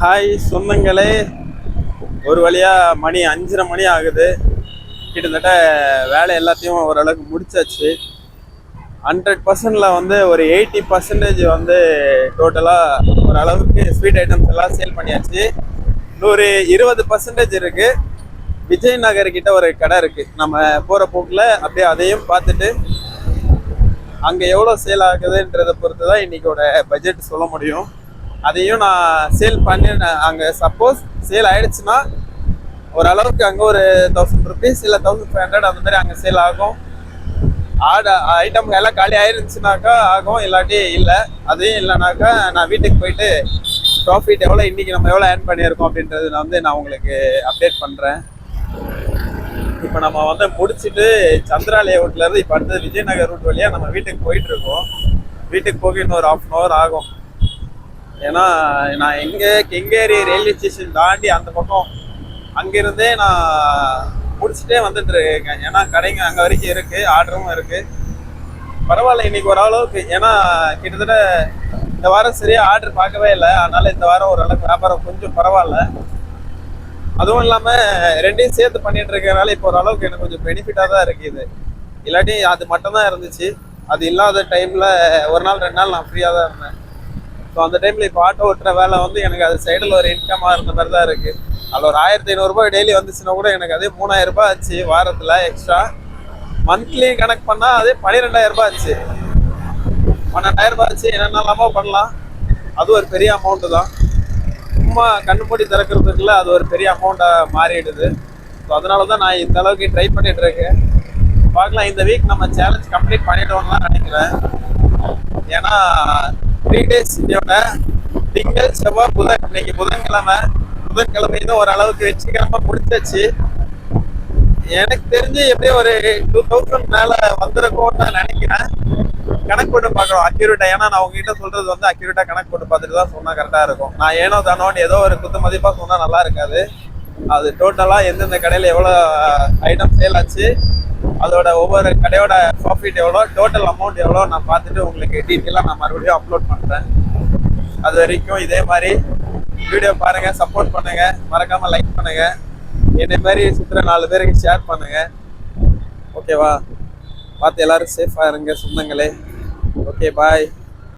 Hi சொந்தங்களே, ஒரு வழியா மணி 5:30 மணி ஆகுது. கிட்டத்தட்ட வேலை எல்லாத்தையும் ஓரளவுக்கு முடிச்சாச்சு. 100%ல வந்து ஒரு 80% வந்து டோட்டலாக ஓரளவுக்கு ஸ்வீட் ஐட்டம்ஸ் எல்லாம் சேல் பண்ணியாச்சு. இன்னொரு 20% இருக்கு. விஜய் நகர் கிட்ட ஒரு கடை இருக்கு. நம்ம போற போக்கில் அப்படியே அதையும் பார்த்துட்டு அங்கே எவ்வளோ சேல் ஆகுதுன்றதை பொறுத்து தான் இன்னைக்கோட பட்ஜெட் சொல்ல முடியும். அதையும் நான் சேல் பண்ணி அங்கே சப்போஸ் சேல் ஆயிடுச்சுன்னா ஓரளவுக்கு அங்கே ஒரு 1000 ருபீஸ் இல்லை 1500 அந்த மாதிரி அங்கே சேல் ஆகும். ஐட்டம் எல்லாம் காலி ஆயிருந்துச்சுனாக்கா ஆகும், இல்லாட்டி இல்லை. அதையும் இல்லைனாக்கா நான் வீட்டுக்கு போயிட்டு ப்ராஃபிட் எவ்வளோ இன்னைக்கு நம்ம எவ்வளோ ஏர்ன் பண்ணியிருக்கோம் அப்படின்றது நான் உங்களுக்கு அப்டேட் பண்ணுறேன். இப்போ நம்ம வந்து முடிச்சுட்டு சந்திரா லேஅவுட்லேருந்து இப்போ அடுத்தது விஜயநகர் ரூட் வழியாக நம்ம வீட்டுக்கு போயிட்டு இருக்கோம். வீட்டுக்கு போக இன்னொரு 1/2 hour ஆகும். ஏன்னா நான் கெங்கேரி ரயில்வே ஸ்டேஷன் தாண்டி அந்த பக்கம் அங்கிருந்தே நான் முடிச்சுட்டே வந்துட்டு இருக்கேன். ஏன்னா கடைங்க அங்கே வரைக்கும் இருக்கு, ஆர்டரும் இருக்கு. பரவாயில்ல இன்னைக்கு ஓரளவுக்கு. ஏன்னா கிட்டத்தட்ட இந்த வாரம் சரியா ஆர்டர் பார்க்கவே இல்லை. அதனால இந்த வாரம் ஓரளவுக்கு வியாபாரம் கொஞ்சம் பரவாயில்ல. அதுவும் இல்லாம ரெண்டையும் சேர்த்து பண்ணிட்டு இருக்கனால இப்போ ஓரளவுக்கு எனக்கு கொஞ்சம் பெனிஃபிட்டா தான் இருக்குது. இல்லாட்டி அது மட்டும் தான் இருந்துச்சு. அது இல்லாத டைம்ல ஒரு நாள் 2 நாள் நான் ஃப்ரீயா தான் இருந்தேன். ஸோ அந்த டைம்ல இப்போ ஆட்டோ ஓட்டுற வேலை வந்து எனக்கு அது சைடில் ஒரு இன்கமாக இருந்த மாதிரி தான் இருக்கு. அதில் ஒரு 1500 ரூபாய் டெய்லி வந்துச்சுன்னா கூட எனக்கு அதே 3000 ரூபாய் ஆச்சு வாரத்தில் எக்ஸ்ட்ரா. மந்த்லி கணக்கு பண்ணால் அதே 12000 ரூபாய் ஆச்சு. 12000 ரூபாய் ஆச்சு. என்னென்னலாமோ பண்ணலாம். அது ஒரு பெரிய அமௌண்ட்டு தான். சும்மா கண்ணுப்படி திறக்கிறதுக்குள்ள அது ஒரு பெரிய அமௌண்ட்டாக மாறிடுது. ஸோ அதனால தான் நான் இந்த அளவுக்கு ட்ரை பண்ணிட்டு இருக்கேன். பார்க்கலாம், இந்த வீக் நம்ம சேலஞ்ச் கம்ப்ளீட் பண்ணிட்டோம்னு தான் நினைக்கிறேன். ஏன்னா 3 days இதோட திங்கள் செவ்வாய் புதன், இன்னைக்கு புதன்கிழமையும் ஓரளவுக்கு வெற்றிகரமா முடிச்சாச்சு. எனக்கு தெரிஞ்சு எப்படியோ ஒரு 2000 மேல வந்திருக்கும்னு நான் நினைக்கிறேன். கணக்கு போட்டு பார்க்கணும் அக்யூரேட்டா. ஏன்னா நான் உங்ககிட்ட சொல்றது வந்து அக்யூரேட்டா கணக்கு போட்டு பார்த்துட்டு தான் சொன்னா கரெக்டா இருக்கும். நான் ஏனோ தானோன்னு ஏதோ ஒரு குத்து மதிப்பா சொன்னா நல்லா இருக்காது. அது டோட்டலா எந்தெந்த கடையில எவ்வளவு ஐட்டம் சேல் ஆச்சு, அதோட ஒவ்வொரு கடையோட ப்ராஃபிட் எவ்வளோ, டோட்டல் அமௌண்ட் எவ்வளோ நான் பார்த்துட்டு உங்களுக்கு டீட்டெயிலாக நான் மறுபடியும் அப்லோட் பண்ணுறேன். அது வரைக்கும் இதே மாதிரி வீடியோ பாருங்க, சப்போர்ட் பண்ணுங்க, மறக்காம லைக் பண்ணுங்க, என்னை மாதிரி சுற்றுற 4 பேருக்கு ஷேர் பண்ணுங்க. ஓகேவா? பார்த்து எல்லாரும் சேஃபாக இருங்க சொந்தங்களே. ஓகே, பாய்.